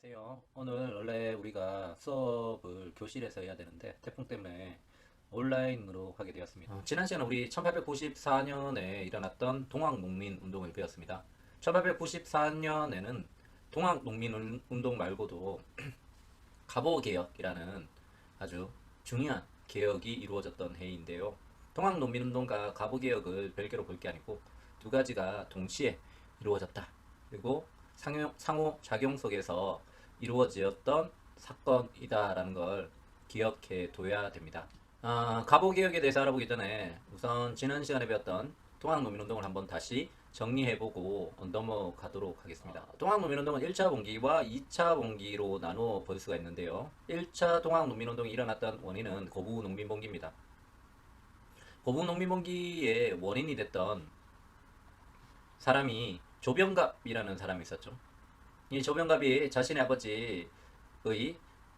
안녕하세요. 오늘 원래 우리가 수업을 교실에서 해야 되는데 태풍 때문에 온라인으로 하게 되었습니다. 지난 시간에 우리 1894년에 일어났던 동학농민운동을 배웠습니다. 1894년에는 동학농민운동 말고도 갑오개혁이라는 아주 중요한 개혁이 이루어졌던 해인데요. 동학농민운동과 갑오개혁을 별개로 볼 게 아니고 두 가지가 동시에 이루어졌다. 그리고 상호작용 속에서 이루어졌던 사건이다라는 걸 기억해 둬야 됩니다. 갑오개혁에 대해서 알아보기 전에 우선 지난 시간에 배웠던 동학농민운동을 한번 다시 정리해보고 넘어가도록 하겠습니다. 동학농민운동은 1차 봉기와 2차 봉기로 나누어 볼 수가 있는데요. 1차 동학농민운동이 일어났던 원인은 고부농민봉기입니다. 고부농민봉기의 원인이 됐던 사람이 조병갑이라는 사람이 있었죠. 이 조병갑이 자신의 아버지의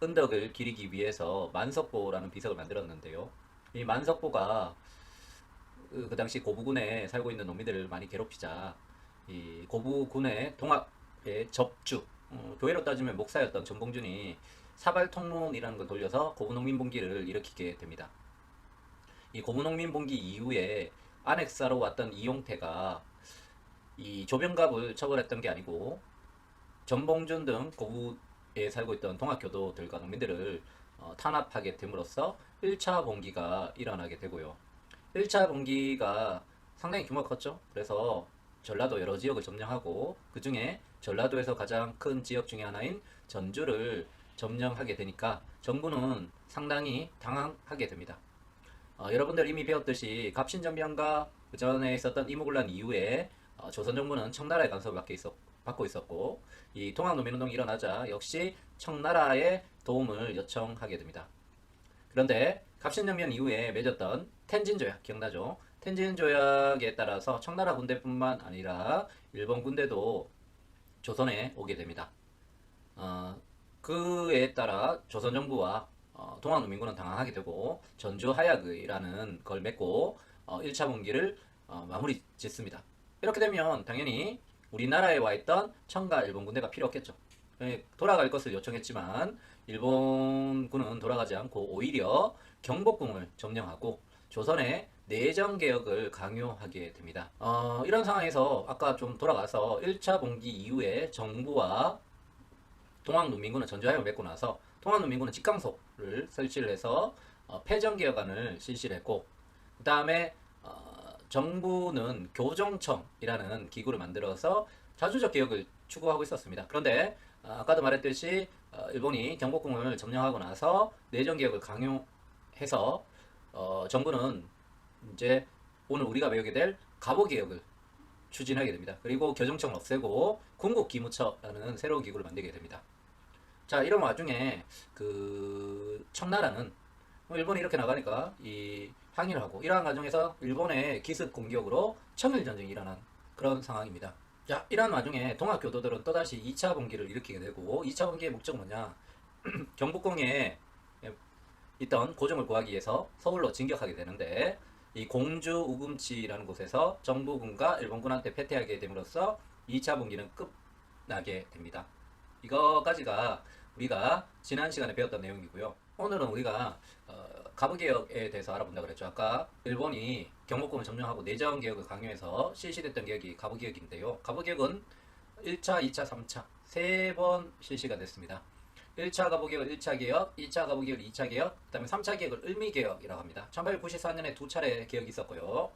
은덕을 기리기 위해서 만석보라는 비석을 만들었는데요. 이 만석보가 그 당시 고부군에 살고 있는 농민들을 많이 괴롭히자 이 고부군의 동학의 접주, 교회로 따지면 목사였던 전봉준이 사발통론이라는 걸 돌려서 고부농민봉기를 일으키게 됩니다. 이 고부농민봉기 이후에 안핵사로 왔던 이용태가 이 조병갑을 처벌했던 게 아니고 전봉준 등 고부에 살고 있던 동학교도들과 농민들을 탄압하게 됨으로써 1차 봉기가 일어나게 되고요. 1차 봉기가 상당히 규모가 컸죠. 그래서 전라도 여러 지역을 점령하고 그 중에 전라도에서 가장 큰 지역 중에 하나인 전주를 점령하게 되니까 정부는 상당히 당황하게 됩니다. 여러분들 이미 배웠듯이 갑신전변과 그 전에 있었던 이무군란 이후에 조선 정부는 청나라의 간섭을 받고 있었고 이 동학농민운동이 일어나자 역시 청나라의 도움을 요청하게 됩니다. 그런데 갑신전변 이후에 맺었던 텐진조약 기억나죠? 텐진조약에 따라서 청나라 군대뿐만 아니라 일본 군대도 조선에 오게 됩니다. 그에 따라 조선 정부와 동학농민군은 당황하게 되고 전주 하약의라는 걸 맺고 1차 봉기를 마무리 짓습니다. 이렇게 되면 당연히 우리나라에 와 있던 청가 일본 군대가 필요 없겠죠. 돌아갈 것을 요청했지만 일본군은 돌아가지 않고 오히려 경복궁을 점령하고 조선의 내정 개혁을 강요하게 됩니다. 이런 상황에서 아까 좀 돌아가서 1차 봉기 이후에 정부와 동학농민군은 전주하약을 맺고 나서 동학농민군은 직강소를 설치를 해서 패전개혁안을 실시를 했고 그 다음에 정부는 교정청이라는 기구를 만들어서 자주적 개혁을 추구하고 있었습니다. 그런데 아까도 말했듯이 일본이 경복궁을 점령하고 나서 내정개혁을 강요해서 정부는 이제 오늘 우리가 배우게 될 갑오개혁을 추진하게 됩니다. 그리고 교정청을 없애고 군국기무처라는 새로운 기구를 만들게 됩니다. 자, 이런 와중에 그 청나라는 일본이 이렇게 나가니까 이 항의를 하고 이러한 과정에서 일본의 기습 공격으로 청일전쟁이 일어난 그런 상황입니다. 자, 이러한 와중에 동학교도들은 또다시 2차 봉기를 일으키게 되고 2차 봉기의 목적은 뭐냐? 경복궁에 있던 고정을 구하기 위해서 서울로 진격하게 되는데 이 공주 우금치라는 곳에서 정부군과 일본군한테 패퇴하게 됨으로써 2차 봉기는 끝나게 됩니다. 이거까지가 우리가 지난 시간에 배웠던 내용이고요. 오늘은 우리가 갑오개혁에 대해서 알아본다고 그랬죠. 아까 일본이 경복궁을 점령하고 내정개혁을 강요해서 실시됐던 개혁이 갑오개혁인데요. 갑오개혁은 1차, 2차, 3차 세 번 실시가 됐습니다. 1차 갑오개혁을 1차 개혁, 2차 갑오개혁을 2차 개혁, 그 다음에 3차 개혁을 을미개혁이라고 합니다. 1894년에 두 차례 개혁이 있었고요.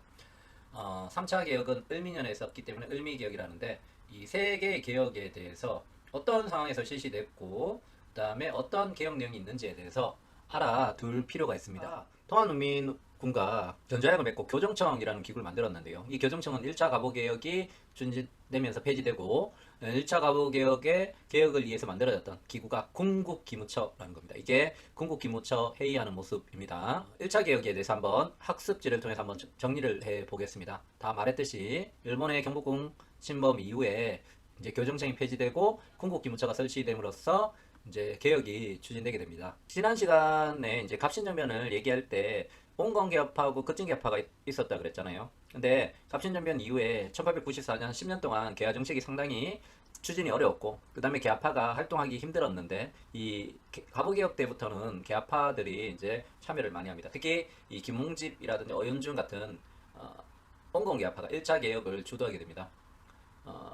3차 개혁은 을미년에 있었기 때문에 을미개혁이라는데 이 세 개의 개혁에 대해서 어떤 상황에서 실시됐고 그 다음에 어떤 개혁 내용이 있는지에 대해서 알아둘 필요가 있습니다. 통합농민군과 전자약을 맺고 교정청이라는 기구를 만들었는데요. 이 교정청은 1차 갑오개혁이 준비되면서 폐지되고 1차 갑오개혁의 개혁을 위해서 만들어졌던 기구가 군국기무처라는 겁니다. 이게 군국기무처 회의하는 모습입니다. 1차 개혁에 대해서 한번 학습지를 통해서 한번 정리를 해보겠습니다. 다 말했듯이 일본의 경복궁 침범 이후에 이제 교정청이 폐지되고 군국기무처가 설치됨으로써 이제 개혁이 추진되게 됩니다. 지난 시간에 이제 갑신전변을 얘기할 때 온건개혁파하고 급진개혁파가 있었다 그랬잖아요. 근데 갑신전변 이후에 1894년 10년 동안 개화 정책이 상당히 추진이 어려웠고 그 다음에 개화파가 활동하기 힘들었는데 이 가부개혁 때부터는 개화파들이 이제 참여를 많이 합니다. 특히 이 김홍집이라든지 어윤준 같은 원공개화파가 1차 개혁을 주도하게 됩니다.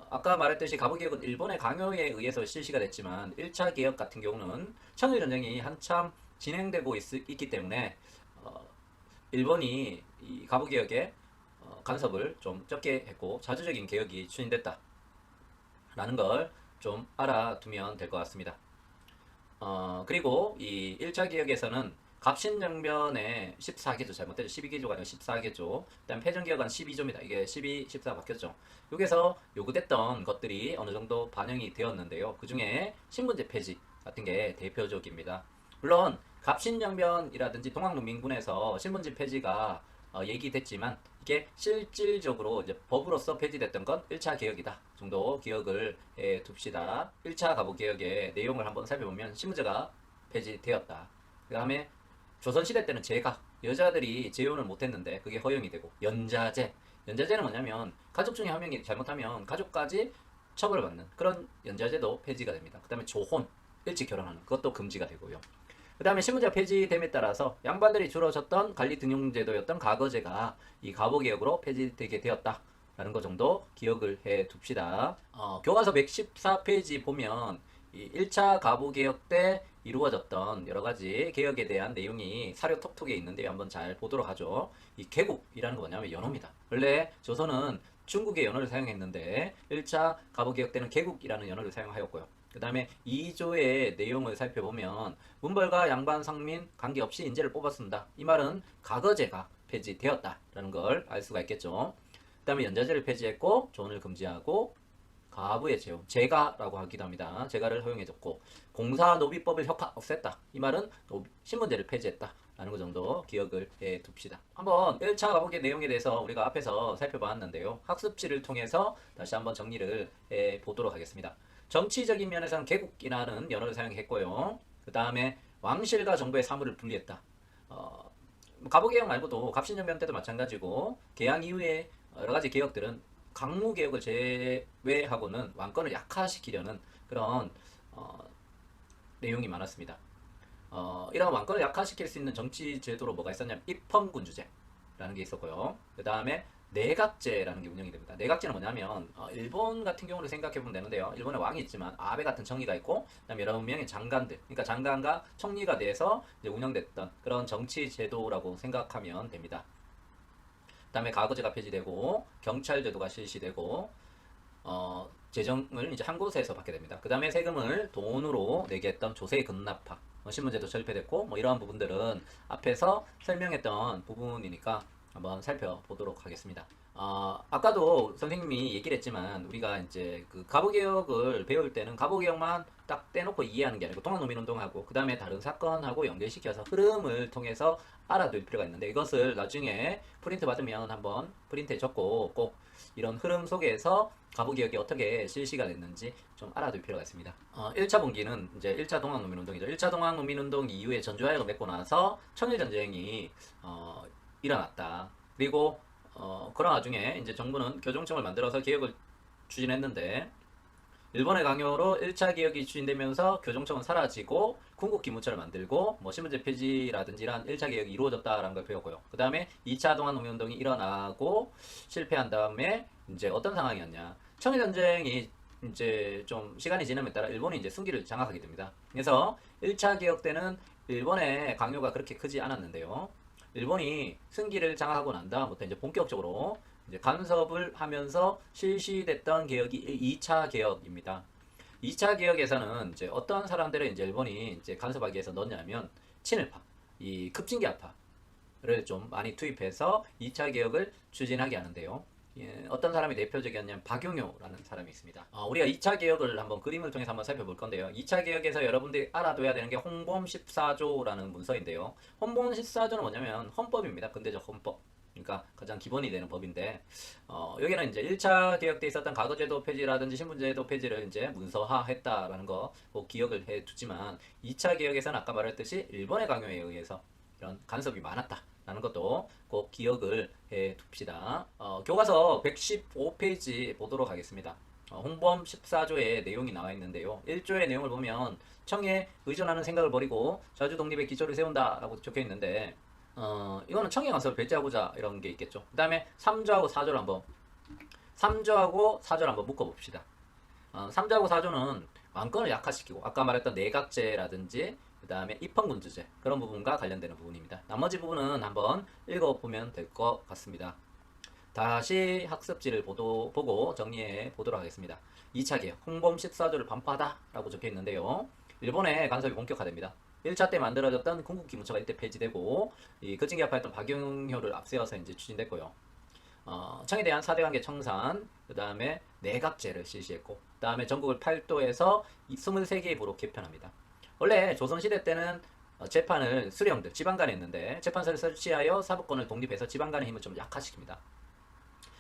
아까 말했듯이 가부개혁은 일본의 강요에 의해서 실시가 됐지만 1차 개혁 같은 경우는 청일전쟁이 한참 진행되고 있기 때문에 일본이 이 가부개혁에 간섭을 좀 적게 했고 자주적인 개혁이 추진됐다 라는 걸 좀 알아두면 될 것 같습니다. 그리고 이 1차 개혁에서는 갑신정변의 14개조 잘못되죠. 12개조가 아니라 14개조. 그다음 패전개혁안 12조입니다. 이게 12, 14 바뀌었죠. 여기서 요구됐던 것들이 어느 정도 반영이 되었는데요. 그 중에 신분제 폐지 같은 게 대표적입니다. 물론 갑신정변이라든지 동학농민군에서 신분제 폐지가 얘기됐지만 이게 실질적으로 이제 법으로서 폐지됐던 건 1차 개혁이다 정도 기억을 해 둡시다. 1차 가부개혁의 내용을 한번 살펴보면 신분제가 폐지되었다. 그 다음에 조선시대 때는 제가 여자들이 재혼을 못했는데 그게 허용이 되고 연자제는 뭐냐면 가족 중에 한 명이 잘못하면 가족까지 처벌받는 그런 연자제도 폐지가 됩니다. 그 다음에 조혼 일찍 결혼하는 그것도 금지가 되고요. 그 다음에 신분제가 폐지됨에 따라서 양반들이 주로 졌던 관리등용제도였던 가거제가 이 가보개혁으로 폐지되게 되었다라는 것 정도 기억을 해 둡시다. 교과서 114페이지 보면 이 1차 가보개혁 때 이루어졌던 여러가지 개혁에 대한 내용이 사료 톡톡에 있는데요. 한번 잘 보도록 하죠. 이 개국이라는 거 뭐냐면 연호입니다. 원래 조선은 중국의 연호를 사용했는데 1차 가보개혁 때는 개국이라는 연호를 사용하였고요. 그 다음에 2조의 내용을 살펴보면 문벌과 양반 상민 관계없이 인재를 뽑았습니다. 이 말은 가거제가 폐지되었다라는 걸 알 수가 있겠죠. 그 다음에 연자제를 폐지했고 조언을 금지하고 가부의 재혼, 재가라고 하기도 합니다. 재가를 허용해줬고 공사노비법을 혁파 없앴다. 이 말은 신분제를 폐지했다. 라는 것 정도 기억을 해 둡시다. 한번 1차 가부의 내용에 대해서 우리가 앞에서 살펴봤는데요. 학습지를 통해서 다시 한번 정리를 해 보도록 하겠습니다. 정치적인 면에서는 개국이라는 연어를 사용했고요. 그 다음에 왕실과 정부의 사물을 분리했다. 가부개혁 말고도 갑신정변 때도 마찬가지고 개항 이후에 여러 가지 개혁들은 강무개혁을 제외하고는 왕권을 약화시키려는 그런 내용이 많았습니다. 이런 왕권을 약화시킬 수 있는 정치 제도로 뭐가 있었냐면 입헌군주제라는 게 있었고요. 그 다음에 내각제라는 게 운영이 됩니다. 내각제는 뭐냐면 일본 같은 경우를 생각해 보면 되는데요. 일본에 왕이 있지만 아베 같은 총리가 있고 그다음에 여러 명의 장관들, 그러니까 장관과 총리가 돼서 이제 운영됐던 그런 정치 제도라고 생각하면 됩니다. 그다음에 가거제가 폐지되고 경찰제도가 실시되고 재정을 이제 한 곳에서 받게 됩니다. 그다음에 세금을 돈으로 내게 했던 조세 급납파, 신분제도 철폐됐고 뭐 이러한 부분들은 앞에서 설명했던 부분이니까 한번 살펴보도록 하겠습니다. 아까도 선생님이 얘기를 했지만 우리가 이제 그 가부개혁을 배울 때는 가부개혁만 딱 떼놓고 이해하는 게 아니고 동학농민운동하고 그 다음에 다른 사건하고 연결시켜서 흐름을 통해서 알아둘 필요가 있는데 이것을 나중에 프린트 받으면 한번 프린트에 적고 꼭 이런 흐름 속에서 가부개혁이 어떻게 실시가 됐는지 좀 알아둘 필요가 있습니다. 1차 분기는 이제 1차 동학농민운동이죠. 1차 동학농민운동 이후에 전주화혁을 맺고 나서 청일전쟁이 일어났다. 그리고 그런 와중에 이제 정부는 교정청을 만들어서 개혁을 추진했는데 일본의 강요로 1차 개혁이 추진되면서 교정청은 사라지고 군국기무처를 만들고 뭐 신분제 폐지라든지 이런 1차 개혁이 이루어졌다라는 걸 배웠고요. 그 다음에 2차 동학농민운동이 일어나고 실패한 다음에 이제 어떤 상황이었냐. 청일전쟁이 이제 좀 시간이 지남에 따라 일본이 이제 승기를 장악하게 됩니다. 그래서 1차 개혁 때는 일본의 강요가 그렇게 크지 않았는데요. 일본이 승기를 장악하고 난 다음부터 이제 본격적으로 이제 간섭을 하면서 실시됐던 개혁이 2차 개혁입니다. 2차 개혁에서는 이제 어떤 사람들을 이제 일본이 이제 간섭하기 위해서 넣냐면 친일파, 이 급진계파를 좀 많이 투입해서 2차 개혁을 추진하게 하는데요. 어떤 사람이 대표적이었냐면 박용효라는 사람이 있습니다. 우리가 2차 개혁을 한번 그림을 통해서 한번 살펴볼 건데요. 2차 개혁에서 여러분들이 알아둬야 되는 게 홍범 14조라는 문서인데요. 홍범 14조는 뭐냐면 헌법입니다. 근대적 헌법. 그러니까 가장 기본이 되는 법인데 여기는 이제 1차 개혁 때 있었던 가거제도 폐지라든지 신분제도 폐지를 이제 문서화했다라는 거 꼭 기억을 해 두지만 2차 개혁에서는 아까 말했듯이 일본의 강요에 의해서 이런 간섭이 많았다. 라는 것도 꼭 기억을 해 둡시다. 교과서 115페이지 보도록 하겠습니다. 홍범 14조의 내용이 나와 있는데요. 1조의 내용을 보면 청에 의존하는 생각을 버리고 자주 독립의 기초를 세운다라고 적혀 있는데 이거는 청에 가서 배제하고자 이런 게 있겠죠. 그 다음에 3조하고 4조를 한번 3조하고 4조를 한번 묶어봅시다. 3조하고 4조는 왕권을 약화시키고 아까 말했던 내각제라든지 그 다음에 입헌군주제 그런 부분과 관련되는 부분입니다. 나머지 부분은 한번 읽어보면 될 것 같습니다. 다시 학습지를 보고 정리해 보도록 하겠습니다. 2차 개혁, 홍범 14조를 반포하다 라고 적혀 있는데요. 일본의 간섭이 본격화됩니다. 1차 때 만들어졌던 군국기무처가 이때 폐지되고 이 거친개혁파였던 박영효를 앞세워서 이제 추진됐고요. 청에 대한 4대 관계 청산, 그 다음에 내각제를 실시했고, 그 다음에 전국을 8도에서 23개의 부로 개편합니다. 원래 조선시대 때는 재판을 수령들, 지방간에 했는데 재판서를 설치하여 사법권을 독립해서 지방간의 힘을 좀 약화시킵니다.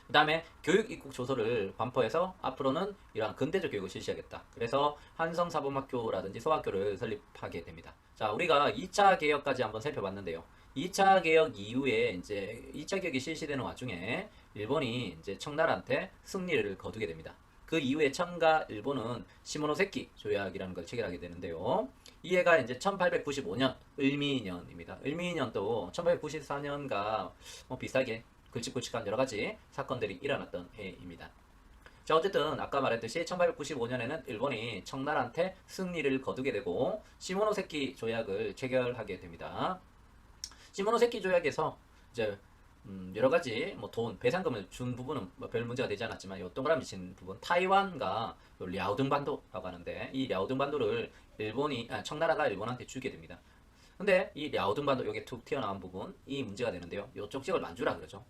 그 다음에 교육 입국 조서를 반포해서 앞으로는 이러한 근대적 교육을 실시하겠다. 그래서 한성사범학교라든지 소학교를 설립하게 됩니다. 자, 우리가 2차 개혁까지 한번 살펴봤는데요. 2차 개혁 이후에 이제 2차 개혁이 실시되는 와중에 일본이 이제 청나라한테 승리를 거두게 됩니다. 그 이후에 청과 일본은 시모노세키 조약이라는 걸 체결하게 되는데요. 이 해가 이제 1895년 을미년입니다. 을미년도 1894년과 비슷하게 굵직굵직한 여러 가지 사건들이 일어났던 해입니다. 자, 어쨌든 아까 말했듯이 1895년에는 일본이 청나라한테 승리를 거두게 되고 시모노세키 조약을 체결하게 됩니다. 시모노세키 조약에서 이제 여러 가지 돈 배상금을 준 부분은 별 문제가 되지 않았지만 이 동그라미 친 부분 타이완과 랴오둥반도라고 하는데 이 랴오둥반도를 청나라가 일본한테 주게 됩니다. 근데 이 랴오둥반도 여기 툭 튀어나온 부분 이 문제가 되는데요. 이쪽 지역을 만주라 그러죠.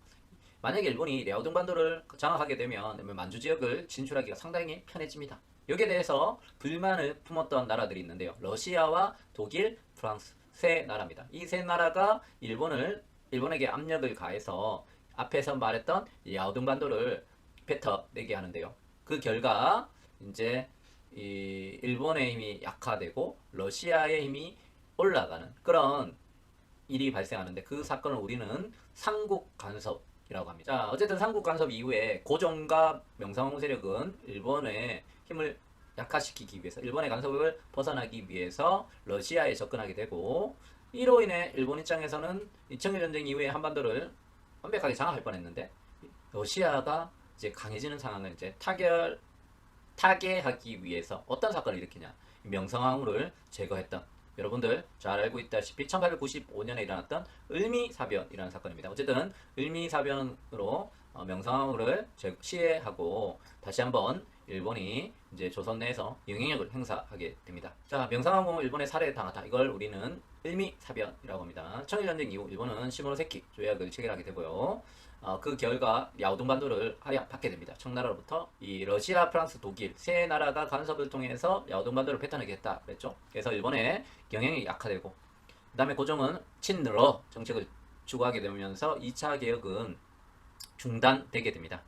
만약에 일본이 랴오둥반도를 장악하게 되면 만주 지역을 진출하기가 상당히 편해집니다. 여기에 대해서 불만을 품었던 나라들이 있는데요. 러시아와 독일, 프랑스 세 나라입니다. 이 세 나라가 일본에게 압력을 가해서 앞에서 말했던 랴오둥반도를 뱉어내게 하는데요. 그 결과 이제 이 일본의 힘이 약화되고 러시아의 힘이 올라가는 그런 일이 발생하는데 그 사건을 우리는 삼국 간섭이라고 합니다. 자, 어쨌든 삼국 간섭 이후에 고종과 명성황후 세력은 일본의 힘을 약화시키기 위해서 일본의 간섭을 벗어나기 위해서 러시아에 접근하게 되고 이로 인해 일본 입장에서는 2000년 전쟁 이후에 한반도를 완벽하게 장악할 뻔했는데 러시아가 이제 강해지는 상황을 이제 타개하기 위해서 어떤 사건을 일으키냐 명성황후를 제거했던 여러분들 잘 알고 있다시피 1895년에 일어났던 을미사변이라는 사건입니다. 어쨌든 을미사변으로 명성황후를 시해하고 다시 한번 일본이 이제 조선 내에서 영향력을 행사하게 됩니다. 자, 명성황후 일본에 살해당하다. 이걸 우리는 을미사변이라고 합니다. 청일전쟁 이후 일본은 시모노세키 조약을 체결하게 되고요. 그 결과 랴오둥반도를 할약받게 됩니다. 청나라로부터 이 러시아, 프랑스, 독일 세 나라가 간섭을 통해서 랴오둥반도를 뱉어내겠다 그랬죠. 그래서 일본의 영향이 약화되고 그 다음에 고종은 친러 정책을 추구하게 되면서 2차 개혁은 중단되게 됩니다.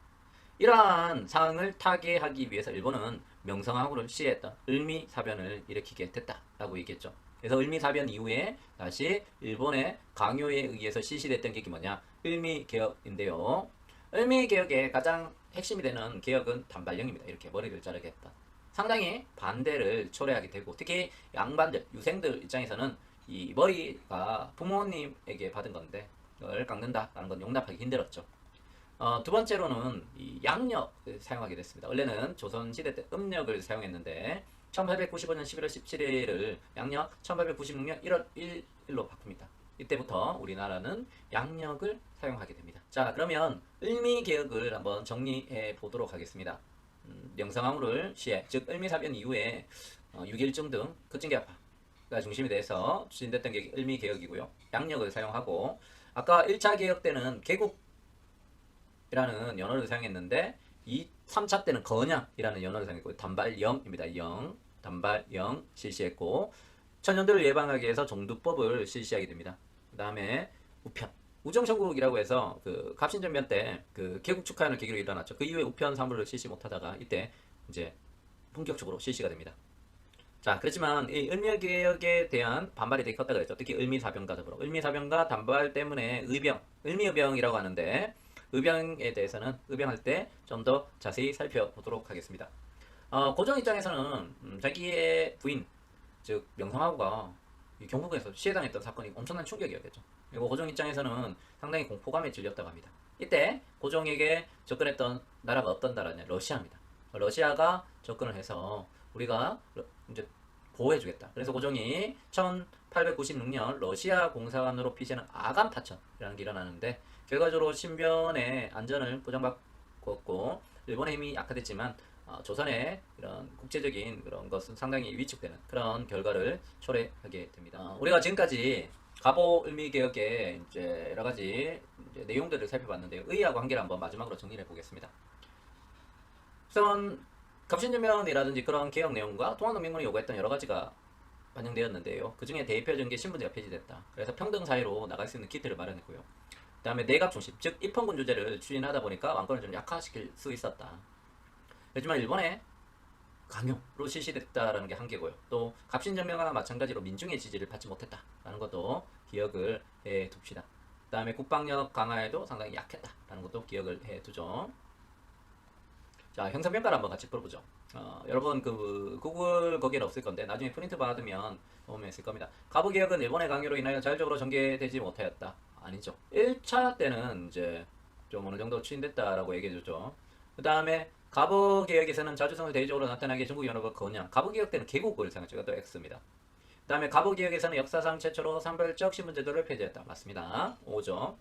이러한 상황을 타개하기 위해서 일본은 명성황후를 시해했던 을미사변을 일으키게 됐다라고 얘기했죠. 그래서 을미사변 이후에 다시 일본의 강요에 의해서 실시됐던 게 뭐냐? 을미개혁인데요. 을미개혁의 가장 핵심이 되는 개혁은 단발령입니다. 이렇게 머리를 자르겠다. 상당히 반대를 초래하게 되고 특히 양반들, 유생들 입장에서는 이 머리가 부모님에게 받은 건데 이걸 깎는다라는 건 용납하기 힘들었죠. 두 번째로는 이 양력을 사용하게 됐습니다. 원래는 조선시대 때 음력을 사용했는데 1895년 11월 17일을 양력 1896년 1월 1일로 바꿉니다. 이때부터 우리나라는 양력을 사용하게 됩니다. 자, 그러면 을미개혁을 한번 정리해 보도록 하겠습니다. 명성황후를 시해, 즉 을미사변 이후에 6.1중 등 거친개혁파가 중심이 돼서 추진됐던 게 을미개혁이고요. 양력을 사용하고 아까 1차 개혁 때는 개국이라는 연어를 사용했는데 3차 때는 건양이라는 연어를 사용했고 단발령입니다. 단발령 실시했고 천연들을 예방하기 위해서 종두법을 실시하게 됩니다. 그 다음에 우편 우정천국이라고 해서 그 갑신전변 때 그 개국 축하하는 계기로 일어났죠. 그 이후에 우편 사물을 실시 못하다가 이때 이제 본격적으로 실시가 됩니다. 자, 그렇지만 이 을미개혁에 대한 반발이 되게 컸다고 했죠. 특히 을미사변과 더불어 을미사변과 단발 때문에 을미의병이라고 하는데 의병에 대해서는 의병할 때 좀 더 자세히 살펴보도록 하겠습니다. 고종 입장에서는 자기의 부인, 즉 명성하고가 이 경북에서 시해당했던 사건이 엄청난 충격이었겠죠. 그리고 고종 입장에서는 상당히 공포감에 질렸다고 합니다. 이때 고종에게 접근했던 나라가 어떤 나라냐? 러시아입니다. 러시아가 접근을 해서 우리가 이제 보호해주겠다. 그래서 고종이 1896년 러시아 공사관으로 피시하는 아간파천이라는 게 일어나는데 결과적으로 신변의 안전을 보장받고 일본의 힘이 약화됐지만 조선의 이런 국제적인 그런 것은 상당히 위축되는 그런 결과를 초래하게 됩니다. 우리가 지금까지 갑오 을미개혁의 이제 여러 가지 이제 내용들을 살펴봤는데요. 의의하고 한계를 한번 마지막으로 정리해 보겠습니다. 우선 갑신전면이라든지 그런 개혁 내용과 통합농민군이 요구했던 여러 가지가 반영되었는데요. 그 중에 대표적인 게 신분제가 폐지됐다. 그래서 평등 사회로 나갈 수 있는 기틀을 마련했고요. 그 다음에 내각 중심, 즉 입헌군주제를 추진하다 보니까 왕권을 좀 약화시킬 수 있었다. 하지만 일본의 강요로 실시됐다라는 게 한계고요. 또 갑신전면과 마찬가지로 민중의 지지를 받지 못했다라는 것도 기억을 해 둡시다. 그 다음에 국방력 강화에도 상당히 약했다라는 것도 기억을 해 두죠. 자, 형사평가를 한번 같이 풀어보죠. 여러분 그 구글 거기에는 없을 건데 나중에 프린트 받으면 보면 있을 겁니다. 갑오개혁은 일본의 강요로 인하여 자율적으로 전개되지 못하였다. 아니죠. 1차 때는 이제 좀 어느 정도 추진됐다라고 얘기해줬죠. 그 다음에 갑오개혁에서는 자주성을 대외적으로 나타나게 전국 연합을 거냐. 갑오개혁 때는 개국을 생각했죠. 이것도 X입니다. 그 다음에 갑오개혁에서는 역사상 최초로 산별적 신분제도를 폐지했다. 맞습니다. 5죠.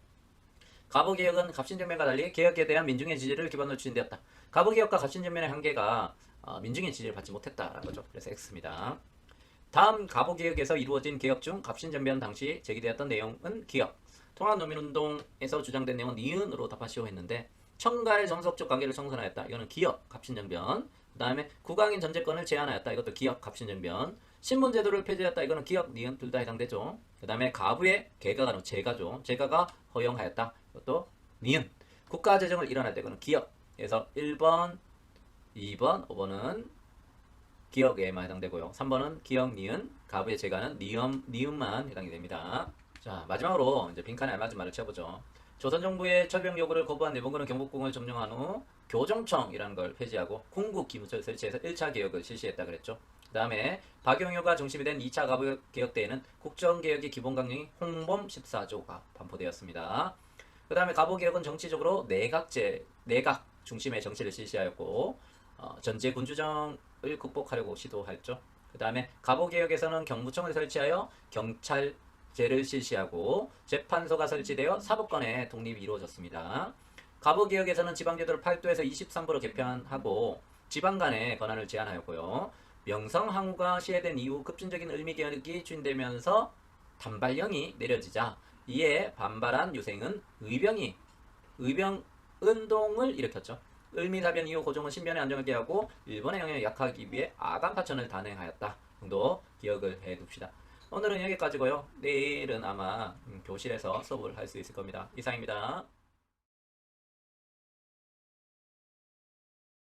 갑오개혁은 갑신전면과 달리 개혁에 대한 민중의 지지를 기반으로 추진되었다. 갑오개혁과 갑신전면의 한계가 민중의 지지를 받지 못했다라는 거죠. 그래서 X입니다. 다음 갑오개혁에서 이루어진 개혁 중 갑신전면 당시 제기되었던 내용은 기억, 통합농민운동에서 주장된 내용은 니은으로 답하시오 했는데 청가의 정석적 관계를 청산하였다. 이거는 기억, 갑신전면. 그 다음에 국왕인 전제권을 제한하였다. 이것도 기억, 갑신전면. 신분제도를 폐지했다. 이거는 기억, 니은 둘 다 해당되죠. 그 다음에 가부의 개가가 제가죠. 제가가 허용하였다. 이것도 니은. 국가재정을 일어날 때 이거는 기억. 그래서 1번, 2번, 5번은 기억에만 해당되고요. 3번은 기억, 니은, 가부의 제가는 니은만 해당이 됩니다. 자, 마지막으로 이제 빈칸에 알맞은 말을 쳐보죠. 조선 정부의 철병 요구를 거부한 일본군은 경복궁을 점령한 후 교정청이라는 걸 폐지하고 궁국 기무처를 설치해서 1차 개혁을 실시했다 그랬죠. 그 다음에 박용효가 중심이 된 2차 갑오개혁 때에는 국정개혁의 기본 강령이 홍범 14조가 반포되었습니다. 그 다음에 갑오개혁은 정치적으로 내각 중심의 정치를 실시하였고 전제 군주정을 극복하려고 시도했죠. 그 다음에 갑오개혁에서는 경무청을 설치하여 경찰제를 실시하고 재판소가 설치되어 사법권의 독립이 이루어졌습니다. 갑오개혁에서는 지방제도를 8도에서 23도로 개편하고 지방 간의 권한을 제한하였고요. 명성황후가 시해된 이후 급진적인 을미개혁이 추진되면서 단발령이 내려지자 이에 반발한 유생은 의병운동을 일으켰죠. 을미사변 이후 고종은 신변의 안정을 하고 일본의 영향을 약화하기 위해 아간파천을 단행하였다 정도 기억을 해둡시다. 오늘은 여기까지고요. 내일은 아마 교실에서 수업을 할 수 있을 겁니다. 이상입니다.